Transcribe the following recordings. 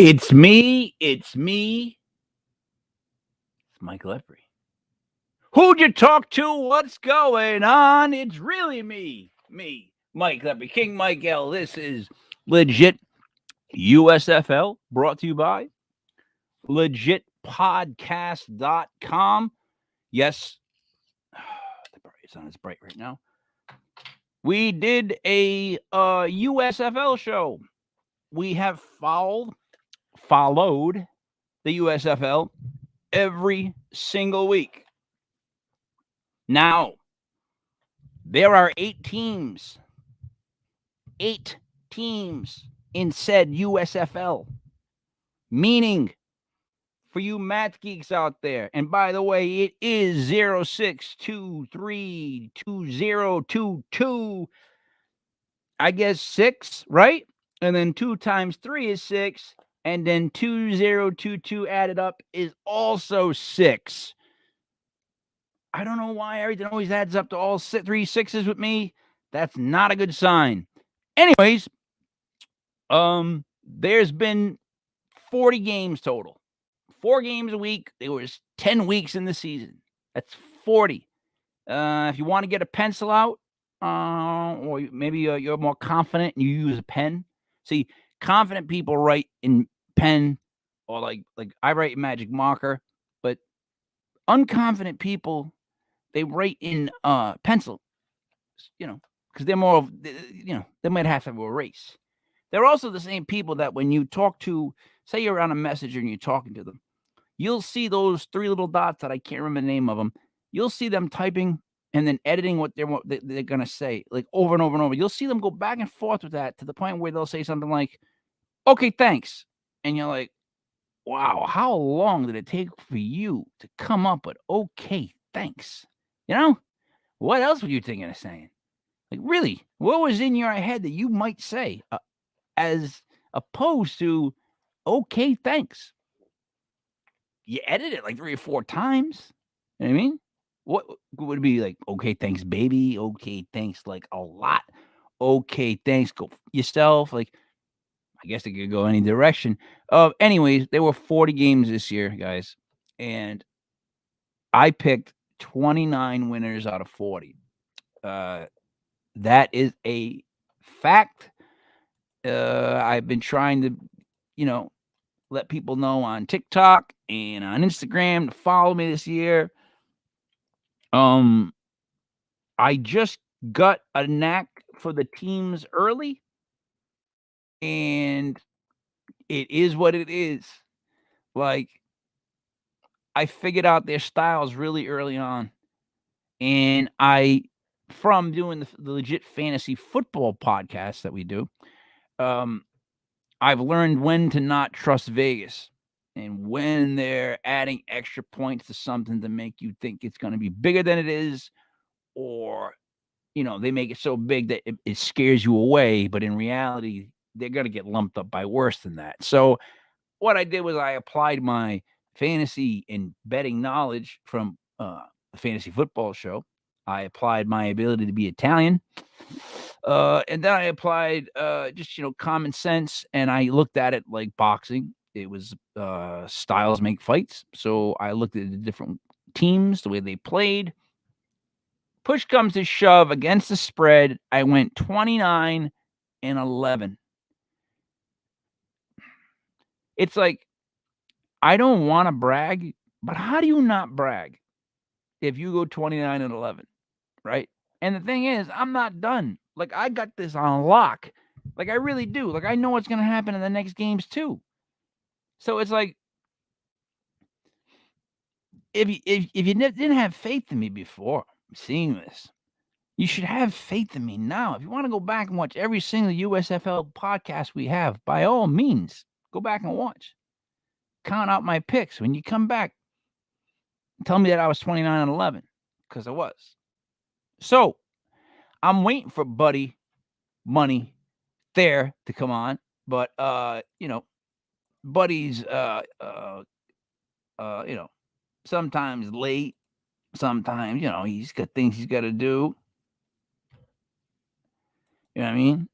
It's me. It's me. It's Mike Lepre. Who'd you talk to? What's going on? It's really me. Me, Mike Lepre. King Mike L. This is legit USFL brought to you by legitpodcast.com. Yes, it's not as bright right now. We did a USFL show. We have followed the USFL every single week. Now, there are 8 teams in said USFL, meaning for you math geeks out there, and by the way, it is 06232022, I guess 6, right? And then 2 times 3 is 6, and then 2022 added up is also 6. I don't know why everything always adds up to all 3 6s with me. That's not a good sign. Anyways, there's been 40 games total. 4 games a week. There was 10 weeks in the season. That's 40. If you want to get a pencil out, or maybe you're more confident and you use a pen. See, confident people write in pen, or like I write in magic marker, but unconfident people, they write in pencil, because they're more of, they might have to erase. They're also the same people that when you talk to, say you're on a messenger and you're talking to them, you'll see those 3 little dots that I can't remember the name of them. You'll see them typing and then editing what they're going to say, like over and over and over. You'll see them go back and forth with that to the point where they'll say something like, okay, thanks. And you're like, wow, how long did it take for you to come up with okay, thanks? What else were you thinking of saying? Like, really, what was in your head that you might say as opposed to okay, thanks? You edit it like 3 or 4 times. You know what I mean? What would it be like? Okay, thanks, baby. Okay, thanks, like a lot. Okay, thanks, go yourself. Like, I guess it could go any direction. Anyways, there were 40 games this year, guys, and I picked 29 winners out of 40. That is a fact. I've been trying to, let people know on TikTok and on Instagram to follow me this year. I just got a knack for the teams early, and it is what it is. Like, I figured out their styles really early on, and from doing the legit fantasy football podcast that we do, I've learned when to not trust Vegas and when they're adding extra points to something to make you think it's going to be bigger than it is, or they make it so big that it scares you away, but in reality, they're going to get lumped up by worse than that. So what I did was I applied my fantasy and betting knowledge from the fantasy football show. I applied my ability to be Italian. And then I applied just, common sense, and I looked at it like boxing. It was styles make fights. So I looked at the different teams, the way they played. Push comes to shove against the spread. I went 29-11. It's like, I don't want to brag, but how do you not brag if you go 29-11, right? And the thing is, I'm not done. Like, I got this on lock. Like, I really do. Like, I know what's going to happen in the next games too. So it's like, if you didn't have faith in me before seeing this, you should have faith in me now. If you want to go back and watch every single USFL podcast we have, by all means, go back and watch. Count out my picks. When you come back, tell me that I was 29-11, because I was. So I'm waiting for Buddy Money there to come on, but Buddy's sometimes late, sometimes he's got things he's got to do. You know what I mean?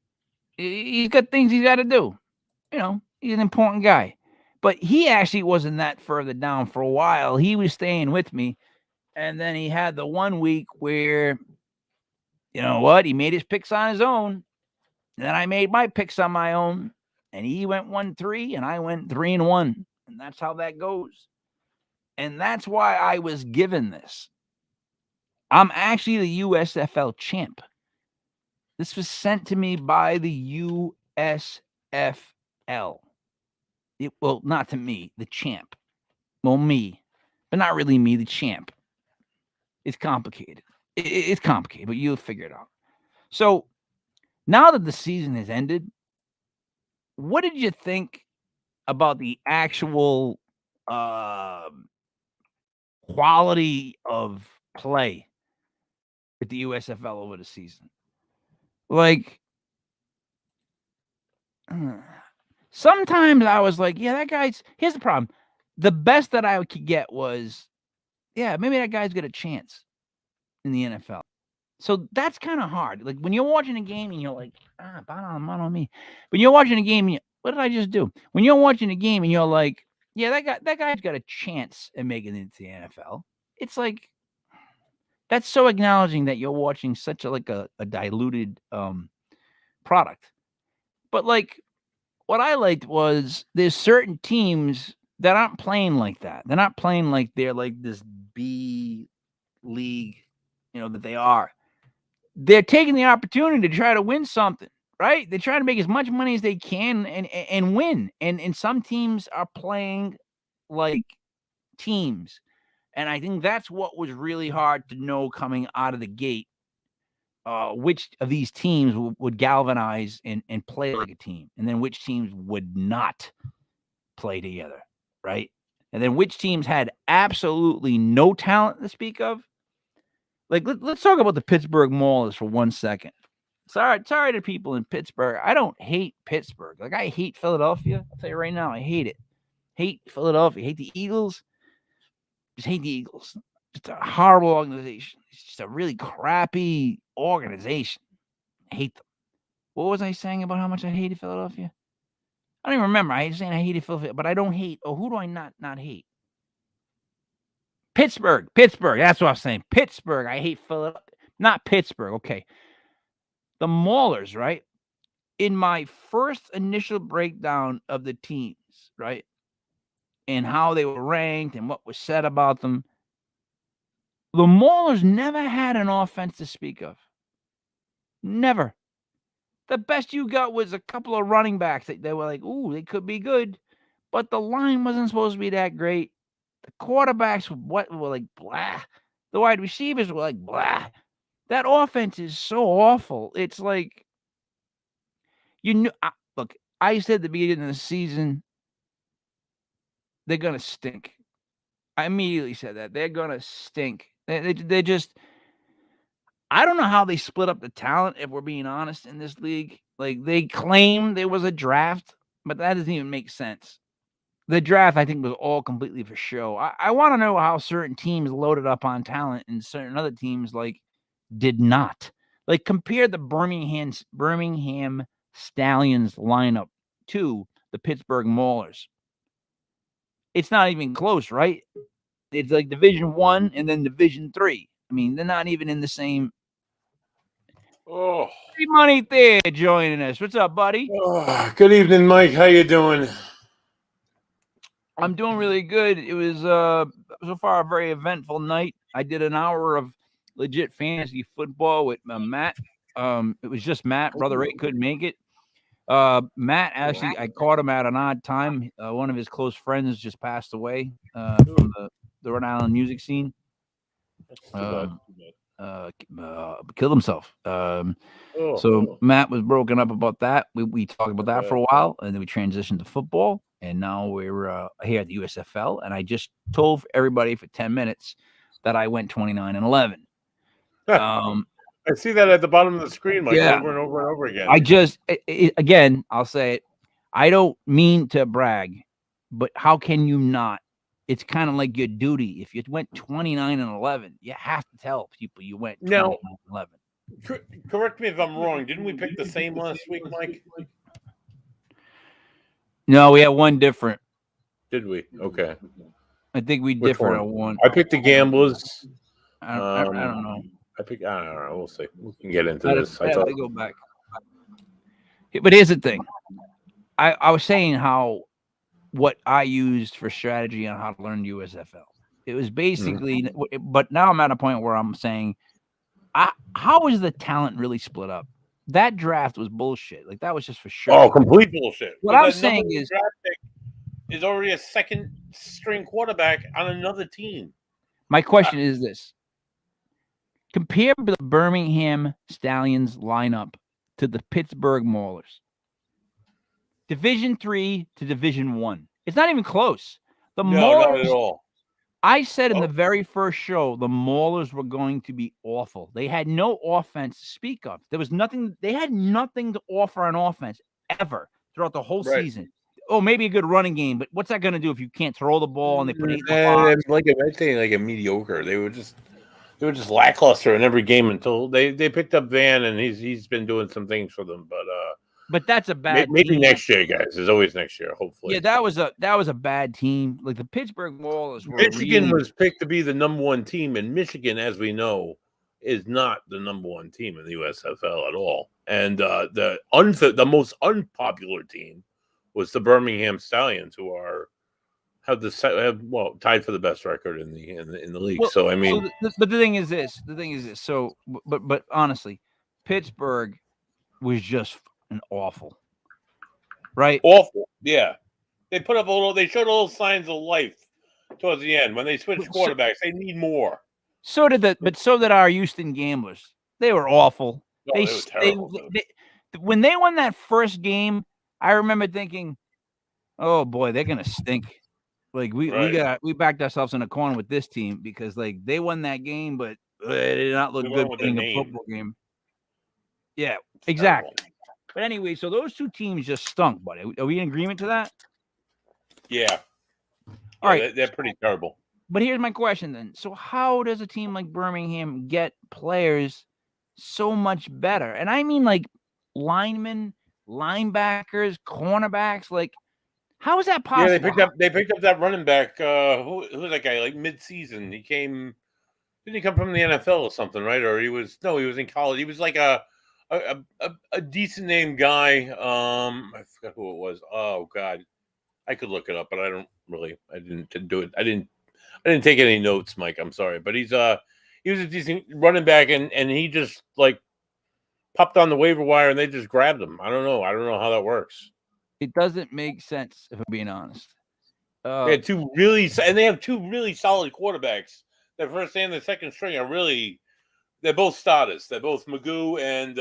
He's got things he's got to do. He's an important guy. But he actually wasn't that further down for a while. He was staying with me. And then he had the 1 week where, you know what? He made his picks on his own. And then I made my picks on my own. And he went 1-3 and I went 3-1. And that's how that goes. And that's why I was given this. I'm actually the USFL champ. This was sent to me by the USFL. Well, not to me, the champ. Well, me, but not really me, the champ. It's complicated. It's complicated, but you'll figure it out. So now that the season has ended, what did you think about the actual quality of play with the USFL over the season? Like, sometimes I was like, yeah, that guy's. Here's the problem. The best that I could get was, yeah, maybe that guy's got a chance in the NFL. So that's kind of hard. Like when you're watching a game and you're like, not on me. When you're watching a game, and what did I just do? When you're watching a game and you're like, yeah, that guy's got a chance at making it into the NFL. It's like that's so acknowledging that you're watching such a diluted product. But like what I liked was there's certain teams that aren't playing like that. They're not playing like they're like this B league, that they are. They're taking the opportunity to try to win something, right? They're trying to make as much money as they can and win. And some teams are playing like teams. And I think that's what was really hard to know coming out of the gate. Which of these teams would galvanize and play like a team, and then which teams would not play together, right? And then which teams had absolutely no talent to speak of. Like, let's talk about the Pittsburgh Maulers for 1 second. Sorry to people in Pittsburgh. I don't hate Pittsburgh. Like, I hate Philadelphia. I'll tell you right now, I hate it. Hate Philadelphia. Hate the Eagles. Just hate the Eagles. Just a horrible organization. It's just a really crappy organization. I hate them. What was I saying about how much I hated Philadelphia? I don't even remember. I was saying I hated Philadelphia, but I don't hate. Oh, who do I not hate? Pittsburgh. That's what I was saying. Pittsburgh. I hate Philadelphia. Not Pittsburgh. Okay. The Maulers, right? In my first initial breakdown of the teams, right? And how they were ranked and what was said about them, the Maulers never had an offense to speak of. Never. The best you got was a couple of running backs that they were like, ooh, they could be good. But the line wasn't supposed to be that great. The quarterbacks were like blah. The wide receivers were like blah. That offense is so awful. It's like, look, I said at the beginning of the season, they're going to stink. I immediately said that. They're going to stink. They're just, I don't know how they split up the talent, if we're being honest, in this league. Like, they claim there was a draft, but that doesn't even make sense. The draft, I think, was all completely for show. I want to know how certain teams loaded up on talent and certain other teams, like, did not. Like, compare the Birmingham Stallions lineup to the Pittsburgh Maulers. It's not even close, right? It's like Division 1 and then Division 3. I mean, they're not even in the same. Oh, Free Money there joining us. What's up, buddy? Oh, good evening, Mike. How you doing? I'm doing really good. It was so far a very eventful night. I did an hour of legit fantasy football with Matt. It was just Matt. Brother Ray couldn't make it. Matt, actually, I caught him at an odd time. One of his close friends just passed away from the Rhode Island music scene. Killed himself. So Matt was broken up about that. We talked about that for a while, and then we transitioned to football, and now we're here at the USFL. And I just told everybody for 10 minutes that I went 29-11. I see that at the bottom of the screen, Mike, over and over and over again. I just again, I'll say it. I don't mean to brag, but how can you not? It's kind of like your duty. If you went 29-11, you have to tell people you went 29-11. Correct me if I'm wrong. Didn't we pick the same last week, Mike? No, we had one different. Did we? Okay. I think we Which differed one? on one. I picked the Gamblers. I don't know. I don't know. We'll see. We can get into this. I have to go back. But here's the thing. I was saying how what I used for strategy on how to learn USFL. It was basically, but now I'm at a point where I'm saying, how is the talent really split up? That draft was bullshit. Like that was just for sure. Oh, complete bullshit. What I'm saying is already a second string quarterback on another team. My question is this. Compare the Birmingham Stallions lineup to the Pittsburgh Maulers. Division 3 to Division 1. It's not even close. Maulers, not at all. I said in the very first show, the Maulers were going to be awful. They had no offense to speak of. There was nothing. They had nothing to offer on offense ever throughout the whole season. Oh, maybe a good running game, but what's that going to do if you can't throw the ball and they put 8 in the box? Like I'm saying, like a mediocre. They were just lackluster in every game until they picked up Van, and he's been doing some things for them. But that's a bad maybe team. Next year, guys. There's always next year, hopefully. Yeah, that was a bad team. Like the Pittsburgh Maulers were Michigan was picked to be the number 1 team, and Michigan, as we know, is not the number 1 team in the USFL at all. And the most unpopular team was the Birmingham Stallions, who have tied for the best record in the league. Well, so I mean, but the thing is this. So, but honestly, Pittsburgh was just an awful, right? Awful. Yeah, they put up they showed little signs of life towards the end when they switched quarterbacks. They need more. So did our Houston Gamblers. They were awful. They were terrible. When they won that first game, I remember thinking, "Oh boy, they're gonna stink." Like we backed ourselves in a corner with this team because like they won that game, but they did not look good winning a football game. Yeah, exactly. Terrible. But anyway, so those two teams just stunk, buddy. Are we in agreement to that? Yeah. All right. They're pretty terrible. But here's my question then. So how does a team like Birmingham get players so much better? And I mean like linemen, linebackers, cornerbacks, like how is that possible? Yeah, they picked up that running back. Who was that guy? Like mid-season, didn't he come from the NFL or something, right? Or he was in college. He was like a decent name guy. I forgot who it was. Oh God, I could look it up, but I didn't do it. I didn't take any notes, Mike. I'm sorry, but he was a decent running back, and he just like popped on the waiver wire, and they just grabbed him. I don't know how that works. It doesn't make sense, if I'm being honest. They have two really solid quarterbacks. The first and the second string they're both starters. They're both Magoo and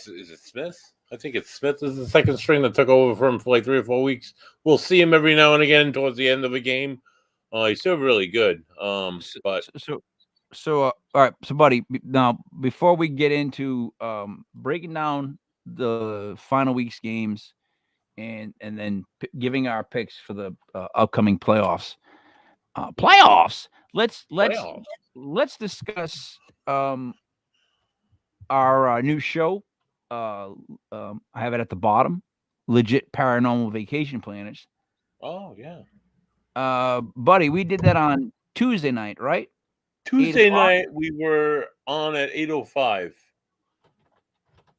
is it Smith? I think it's Smith is the second string that took over for him for like 3 or 4 weeks. We'll see him every now and again towards the end of a game. He's still really good. All right. So, buddy, now before we get into breaking down the final week's games and then giving our picks for the upcoming playoffs. Let's discuss our new show. I have it at the bottom. Legit Paranormal Vacation Planners. Oh yeah. Buddy, we did that on Tuesday night, right? Tuesday night we were on at 8:05.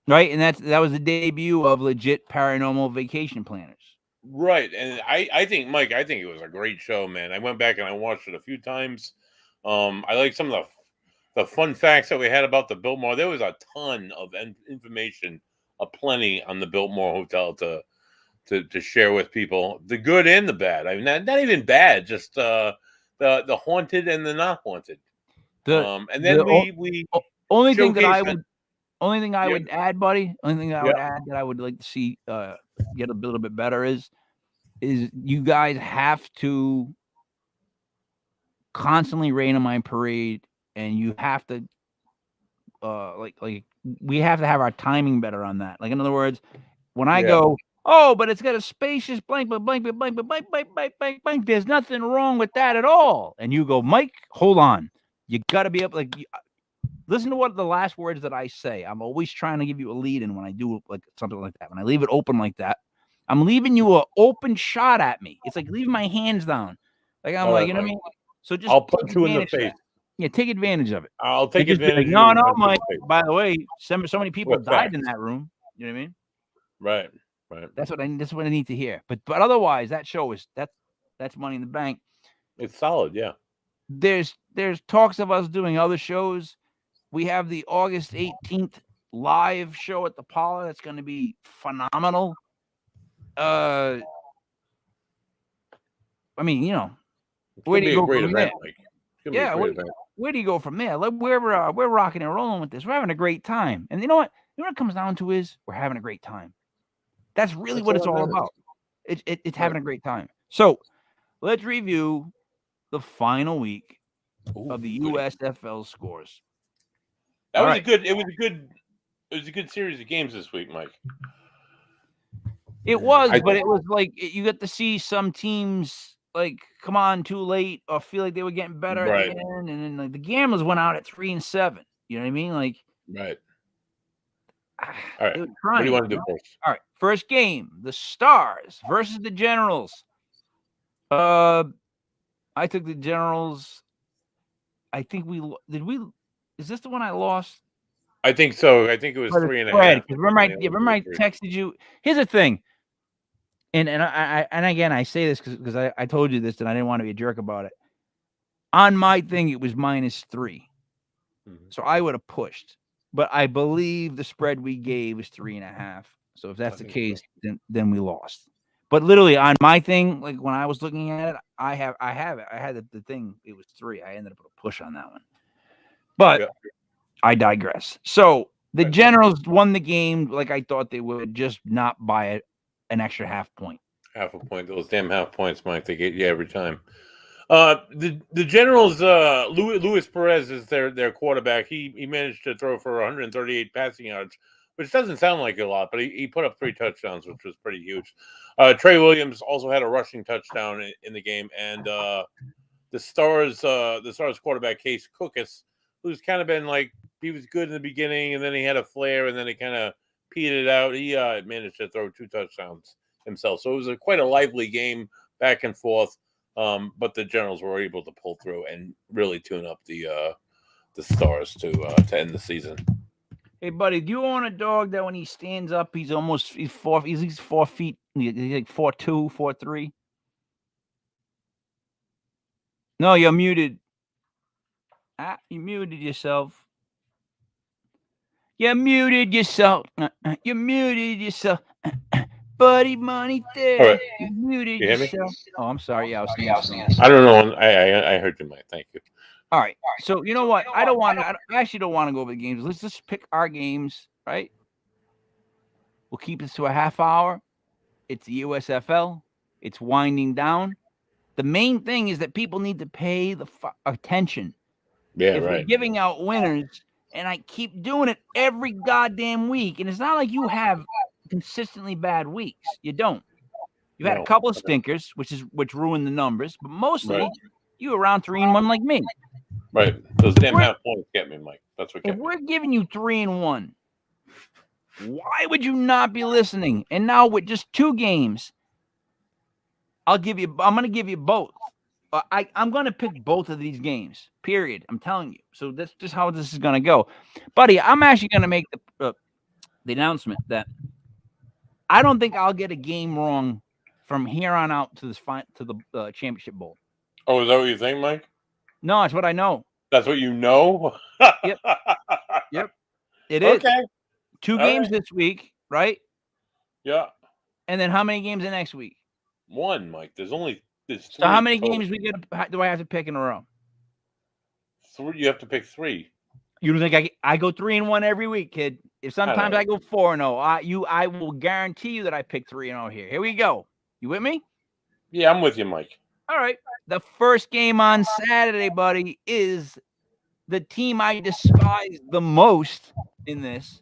Right, and that was the debut of Legit Paranormal Vacation Planners. Right, and I think, Mike, it was a great show, man. I went back and I watched it a few times. I like some of the fun facts that we had about the Biltmore. There was a ton of information, aplenty on the Biltmore Hotel to share with people, the good and the bad. I mean, not even bad, just the haunted and the not haunted. And then we only thing I would add, buddy. Only thing I would add that I would like to see get a little bit better is you guys have to constantly rain on my parade, and you have to like we have to have our timing better on that. Like in other words, when I go, oh, but it's got a spacious blank, but blank. There's nothing wrong with that at all. And you go, Mike, hold on. You got to be able listen to what the last words that I say. I'm always trying to give you a lead in when I do like something like that. When I leave it open like that, I'm leaving you an open shot at me. It's like leaving my hands down. Like I'm All like, right, you know what I Mike. mean? So just I'll take punch you in the advantage of face. that. Yeah, take advantage of it. I'll And take just be advantage like, of no, you and no, punch you in Mike. the face. By the way, so many people With died in facts. that room. You know what I mean? Right. That's what I need to hear. But otherwise, that show is that's Money in the Bank. It's solid, yeah. There's talks of us doing other shows. We have the August 18th live show at the Paula. That's going to be phenomenal. I mean, you know, It's where gonna do you be a go great from event, there? Mike. It's gonna be a great event. Where do you go from there? Like we're rocking and rolling with this. We're having a great time. And you know what? You know what it comes down to is we're having a great time. That's really That's what all it's that all matters. about. It's Right. having a great time. So let's review the final week of the Ooh, USFL scores. that All was right. it was a good series of games this week, Mike. It was, but it was like you got to see some teams like come on too late or feel like they were getting better at the Right. end, and then like the Gamblers went out at 3-7. You know what I mean? Like, Right. All right. they were What do trying. you want to You do know? first? All right, first game: the Stars versus the Generals. I took the Generals. I think did we. Is this the one I lost? I think so. I think it was For the 3.5. spread, remember I think it remember was I 3. texted you. Here's the thing, and again I say this because I told you this and I didn't want to be a jerk about it. On my thing, it was -3, so I would have pushed. But I believe the spread we gave is 3.5. So if that's the case, then we lost. But literally on my thing, like when I was looking at it, I have it. I had the thing. It was 3. I ended up with a push on that one. But Yeah. I digress. So the Right. Generals won the game like I thought they would, just not by an extra half point. Half a point. Those damn half points, Mike. They get you every time. The Generals, Luis Perez is their quarterback. He managed to throw for 138 passing yards, which doesn't sound like a lot, but he put up 3 touchdowns, which was pretty huge. Trey Williams also had a rushing touchdown in the game, and the Stars quarterback Case Cookus, who's kind of been like, he was good in the beginning, and then he had a flare, and then he kind of petered out. He managed to throw 2 touchdowns himself, so it was quite a lively game, back and forth. But the Generals were able to pull through and really tune up the Stars to end the season. Hey, buddy, do you own a dog that when he stands up, he's 4 feet, he's like 4'2", 4'3"? No, you're muted. You muted yourself. You muted yourself. You muted yourself. Buddy Money there. All right. You muted You hear me? yourself. Oh, I'm sorry. Yeah, I was sneezing. I don't know. I heard you, Mike. Thank you. All right. So you know what? I actually don't want to go over the games. Let's just pick our games, right? We'll keep this to a half hour. It's the USFL. It's winding down. The main thing is that people need to pay the attention. Yeah, if right. we're giving out winners, and I keep doing it every goddamn week, and it's not like you have consistently bad weeks. You don't. You've had a couple of stinkers, which ruined the numbers, but mostly you around 3-1 like me. Right. Those damn half points get me, Mike. That's what If we're giving you 3-1, why would you not be listening? And now with just 2 games, I'm going to give you both. I'm going to pick both of these games, period. I'm telling you. So that's just how this is going to go. Buddy, I'm actually going to make the announcement that I don't think I'll get a game wrong from here on out to the championship bowl. Oh, is that what you think, Mike? No, it's what I know. That's what you know? Yep. It is. Okay. 2 games this week, right? Yeah. And then how many games the next week? 1, Mike. There's 3. So how many games do I have to pick in a row? 3. You have to pick 3. You don't think I go 3-1 every week, kid? If sometimes I go 4-0, I will guarantee you that I pick 3-0 here. Here we go. You with me? Yeah, I'm with you, Mike. All right. The first game on Saturday, buddy, is the team I despise the most in this.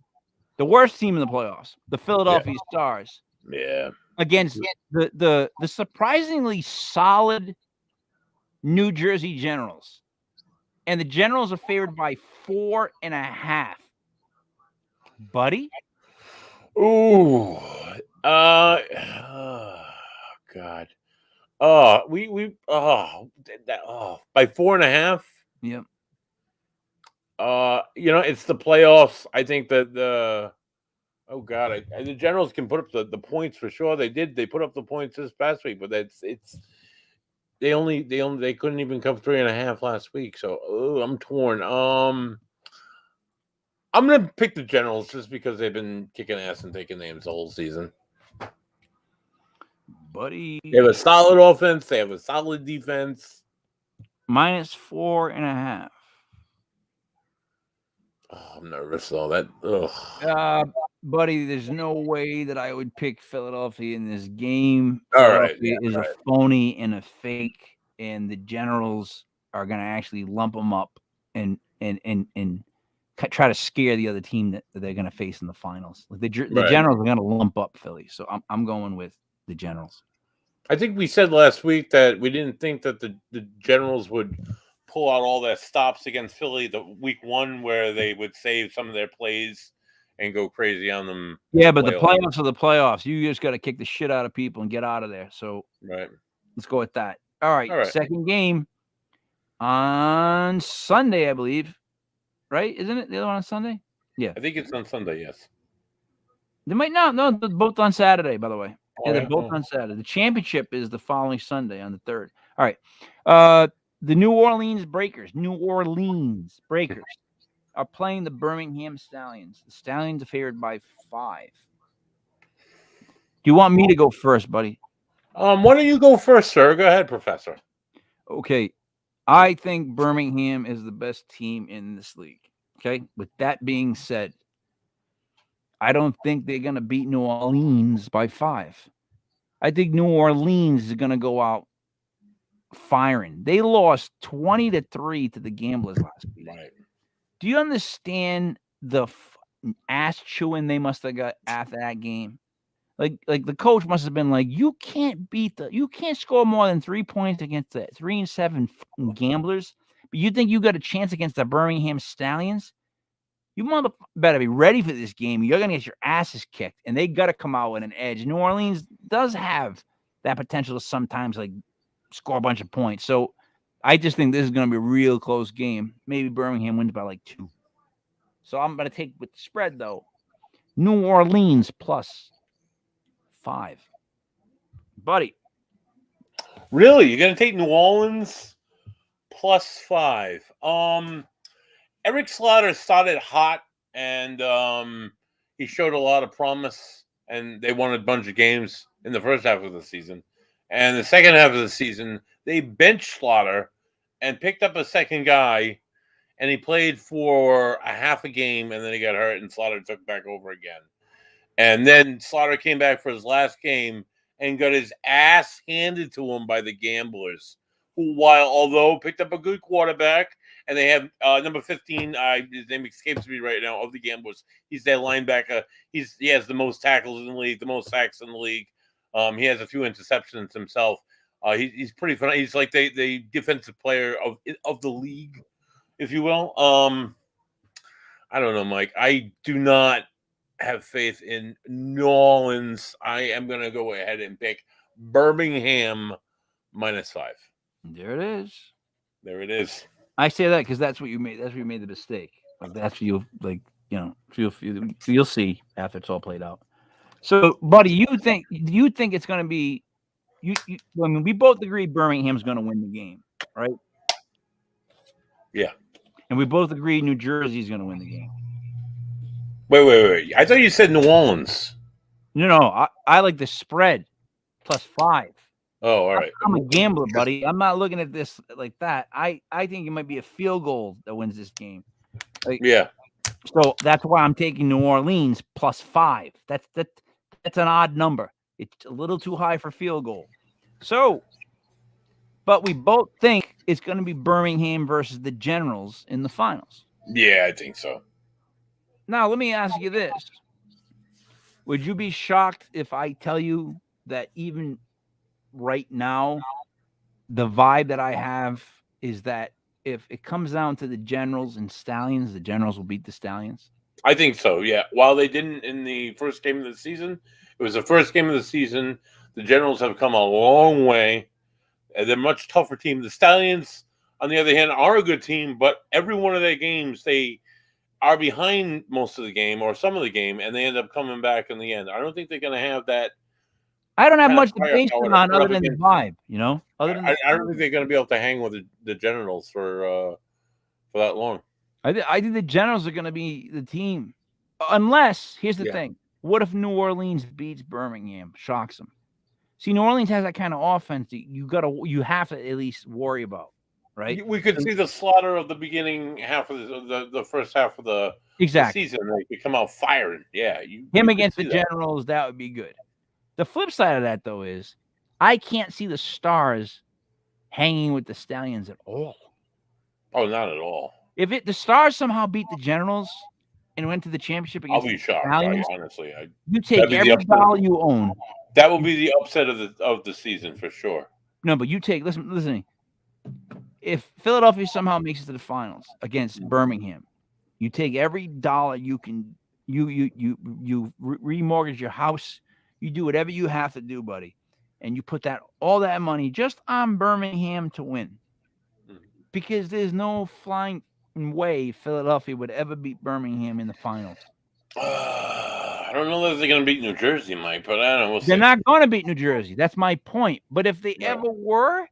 The worst team in the playoffs, the Philadelphia Stars. Yeah. Against the surprisingly solid New Jersey Generals. And the Generals are favored by 4.5. Buddy? Ooh. God. Oh, by 4.5. Yep. It's the playoffs. I think that the Generals can put up the points for sure. They did. They put up the points this past week, but they couldn't even come 3.5 last week. So I'm torn. I'm gonna pick the Generals just because they've been kicking ass and taking names the whole season. Buddy. They have a solid offense. They have a solid defense. -4.5. Oh, I'm nervous though. Buddy, there's no way that I would pick Philadelphia in this game. All right, Philadelphia is a phony and a fake, and the Generals are going to actually lump them up and try to scare the other team that they're going to face in the finals. Like the Generals are going to lump up Philly, so I'm going with the Generals. I think we said last week that we didn't think that the Generals would pull out all their stops against Philly the week 1 where they would save some of their plays and go crazy on them. Yeah, but the playoffs are the playoffs. You just got to kick the shit out of people and get out of there. So let's go with that. All right. Second game on Sunday, I believe. Right? Isn't it the other one on Sunday? Yeah. I think it's on Sunday, yes. They might not. No, they're both on Saturday, by the way. They're both on Saturday. The championship is the following Sunday on the 3rd. All right. The New Orleans Breakers are playing the Birmingham Stallions. The Stallions are favored by 5. Do you want me to go first, buddy? Why don't you go first, sir? Go ahead, Professor. Okay. I think Birmingham is the best team in this league. Okay. With that being said, I don't think they're going to beat New Orleans by 5. I think New Orleans is going to go out firing. They lost 20-3 to the Gamblers last week. Right. Do you understand the ass chewing they must have got after that game? Like the coach must have been like, you can't score more than 3 points against the 3-7 Gamblers, but you think you got a chance against the Birmingham Stallions? You better be ready for this game. You're gonna get your asses kicked, and they got to come out with an edge. New Orleans does have that potential to sometimes like score a bunch of points. So I just think this is going to be a real close game. Maybe Birmingham wins by like 2. So I'm going to take with the spread, though. New Orleans plus 5. Buddy. Really? You're going to take New Orleans plus 5? Eric Slaughter started hot, and he showed a lot of promise, and they won a bunch of games in the first half of the season. And the second half of the season, they benched Slaughter and picked up a second guy, and he played for a half a game, and then he got hurt, and Slaughter took back over again. And then Slaughter came back for his last game and got his ass handed to him by the Gamblers, who, although picked up a good quarterback, and they have number 15, his name escapes me right now, of the Gamblers. He's their linebacker. He has the most tackles in the league, the most sacks in the league. He has a few interceptions himself. He's pretty fun. He's like the defensive player of the league, if you will. I don't know, Mike. I do not have faith in New Orleans. I am going to go ahead and pick Birmingham minus 5. There it is. There it is. I say that because that's what you made. That's where you made the mistake. Like that's what you you'll see after it's all played out. So, buddy, do you think it's going to be? I mean, we both agree Birmingham's going to win the game, right? Yeah. And we both agree New Jersey's going to win the game. Wait. I thought you said New Orleans. No. I like the spread plus 5. Oh, all right. I'm a gambler, buddy. I'm not looking at this like that. I think it might be a field goal that wins this game. Yeah. So that's why I'm taking New Orleans plus 5. That's an odd number. It's a little too high for field goal. So, but we both think it's going to be Birmingham versus the Generals in the finals. Yeah, I think so. Now, let me ask you this. Would you be shocked if I tell you that even right now, the vibe that I have is that if it comes down to the Generals and Stallions, the Generals will beat the Stallions? I think so, yeah. While they didn't in the first game of the season, It was the first game of the season. The Generals have come a long way. They're a much tougher team. The Stallions, on the other hand, are a good team, but every one of their games, they are behind most of the game or some of the game, and they end up coming back in the end. I don't think they're going to have that. I don't have kind of much to base firepower them to on put other up than the against. vibe, you know. Other than I don't think they're going to be able to hang with the Generals for that long. I think the Generals are going to be the team, unless here's the thing: what if New Orleans beats Birmingham, shocks them? See, New Orleans has that kind of offense that you have to at least worry about, right? We could see the slaughter of the beginning half of the first half of the season. They could come out firing. Yeah, him against the Generals, that would be good. The flip side of that, though, is I can't see the Stars hanging with the Stallions at all. Oh, not at all. If the Stars somehow beat the Generals and went to the championship against I'll be shocked. Honestly, you take every dollar you own. That will be the upset of the season for sure. No, but you take listen. If Philadelphia somehow makes it to the finals against Birmingham, you take every dollar you can. You remortgage your house. You do whatever you have to do, buddy, and you put all that money just on Birmingham to win, because there's no flying way Philadelphia would ever beat Birmingham in the finals. I don't know that they're going to beat New Jersey, Mike, but I don't know. We'll they're not going to beat New Jersey. That's my point. But if they ever were,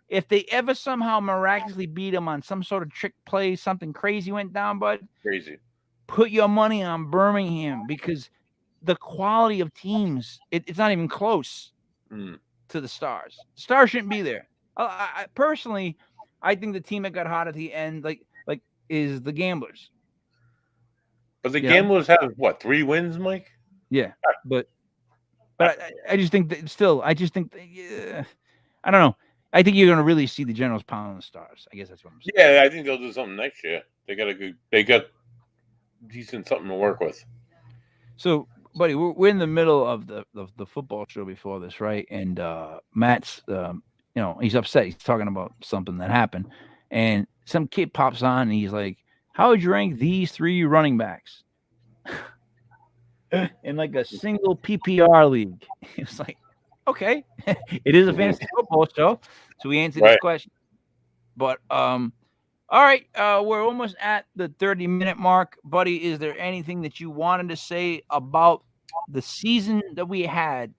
if they ever somehow miraculously beat them on some sort of trick play, something crazy went down, bud. Crazy. Put your money on Birmingham, because the quality of teams, it's not even close to the Stars. Stars shouldn't be there. I personally, I think the team that got hot at the end, like is the Gamblers. But the Gamblers have what, 3 wins, Mike? Yeah, but I just think that still, I just think I don't know. I think you're going to really see the Generals pound the Stars. I guess that's what I'm saying. Yeah, I think they'll do something next year. They got decent something to work with. So, buddy, we're in the middle of the football show before this, right? And Matt's, he's upset. He's talking about something that happened, and some kid pops on and he's like, "How would you rank these 3 running backs in like a single PPR league?" It's like, okay, it is a fantasy football show, so we answered this question. But all right, we're almost at the 30-minute mark, buddy. Is there anything that you wanted to say about the season that we had,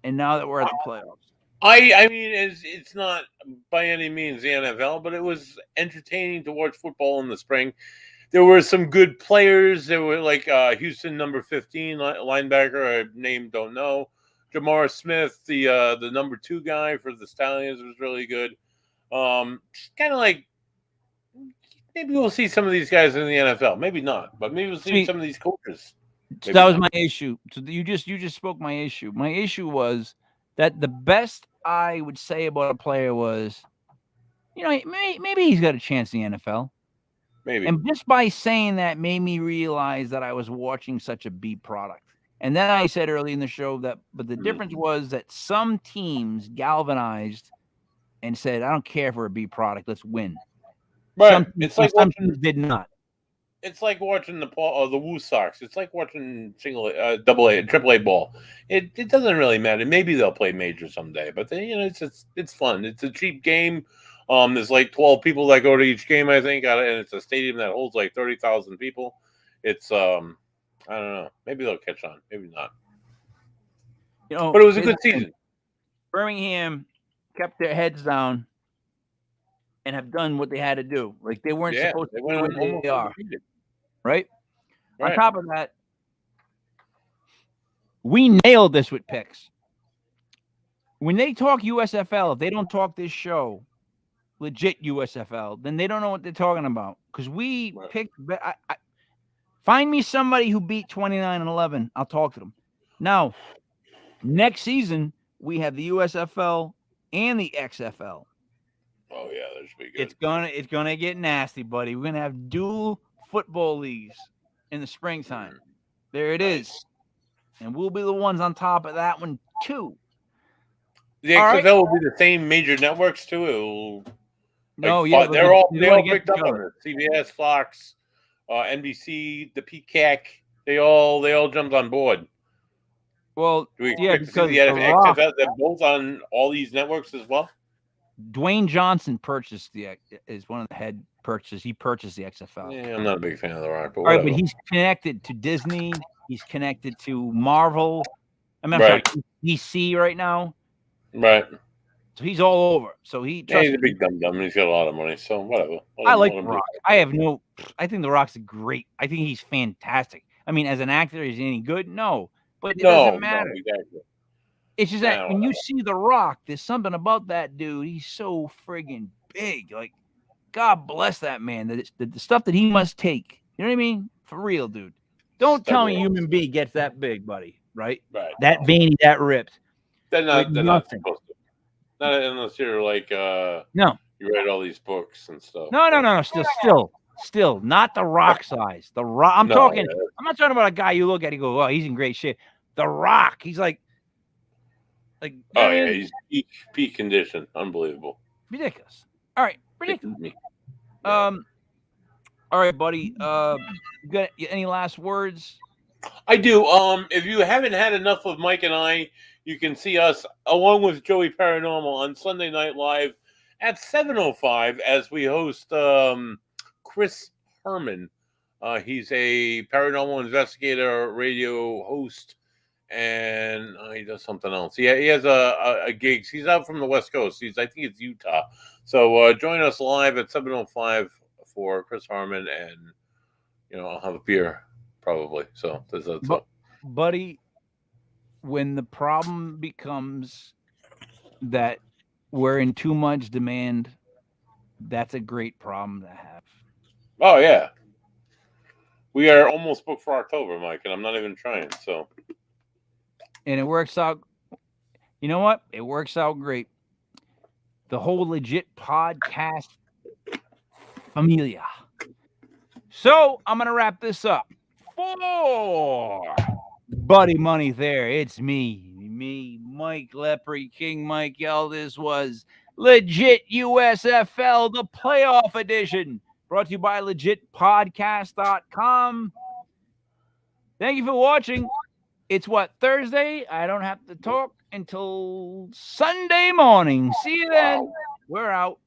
and now that we're at the playoffs? I mean, it's not by any means the NFL, but it was entertaining to watch football in the spring. There were some good players. There were like Houston number 15 linebacker, a name don't know. Jamar Smith, the number 2 guy for the Stallions, was really good. Kind of like, maybe we'll see some of these guys in the NFL. Maybe not, but maybe we'll see some of these coaches. So that was my issue. So you just spoke my issue. My issue was that the best I would say about a player was, maybe he's got a chance in the NFL. Maybe. And just by saying that made me realize that I was watching such a B product. And then I said early in the show but the difference was that some teams galvanized and said, "I don't care if we're a B product, let's win." Right. Some teams did not. It's like watching the Woo Sox. It's like watching triple A ball. It doesn't really matter. Maybe they'll play major someday, but it's fun. It's a cheap game. There's like 12 people that go to each game, I think, and it's a stadium that holds like 30,000 people. It's I don't know. Maybe they'll catch on. Maybe not. But it was a good season. Birmingham kept their heads down and have done what they had to do. Like they weren't supposed to be where they are. Right? On top of that, we nailed this with picks. When they talk USFL, if they don't talk this show, legit USFL, then they don't know what they're talking about. Because we picked. Find me somebody who beat 29-11. I'll talk to them. Now, next season we have the USFL and the XFL. Oh yeah, that should be good. It's gonna get nasty, buddy. We're gonna have dual football leagues in the springtime. There it is, and we'll be the ones on top of that one too. The XFL will be the same major networks too. They're all picked up on it. CBS, Fox, NBC, the PCAC. They all jumped on board. Well, Do we yeah, expect to see because the The Rock, XFL they're both on all these networks as well? Dwayne Johnson is one of the head purchasers. He purchased the XFL. Yeah, I'm not a big fan of The Rock, but All right, whatever. but he's connected to Disney. He's connected to Marvel. I'm Right. sorry, DC right now. Right. So he's all over. So Yeah, trust he's a me, big dumb. He's got a lot of money, so whatever. I like Let The him do Rock. I think The Rock's great. I think he's fantastic. I mean, as an actor, is he any good? No, but it doesn't matter. exactly. It's just that No, when you see The Rock, there's something about that dude. He's so friggin' big. Like, God bless that man. The stuff that he must take. You know what I mean? For real, dude. Don't tell me human being gets that big, buddy. Right? Right. That veiny, that ripped. They're not nothing. supposed to. Not unless you're like No. you read all these books and stuff. No. Still, not The Rock size. The Rock. I'm not talking about a guy you look at. You go, oh, he's in great shape. The Rock. He's like. Oh yeah, he's peak condition. Unbelievable. Ridiculous. All right, ridiculous. All right, buddy. You got any last words? I do. If you haven't had enough of Mike and I, you can see us along with Joey Paranormal on Sunday Night Live at 7:05 as we host Chris Herman. He's a paranormal investigator, radio host, and he does something else. He has a gigs. He's out from the West Coast. I think it's Utah. So join us live at 7:05 for Chris Harmon, and I'll have a beer probably. So that's buddy. When the problem becomes that we're in too much demand, that's a great problem to have. Oh yeah, we are almost booked for October, Mike, and I'm not even trying. So. And it works out. You know what? It works out great. The whole legit podcast familia. So I'm going to wrap this up. For Buddy Money there, it's me, Mike Lepre, King Mike L. This was Legit USFL, the playoff edition, brought to you by legitpodcast.com. Thank you for watching. It's Thursday? I don't have to talk until Sunday morning. See you then. We're out.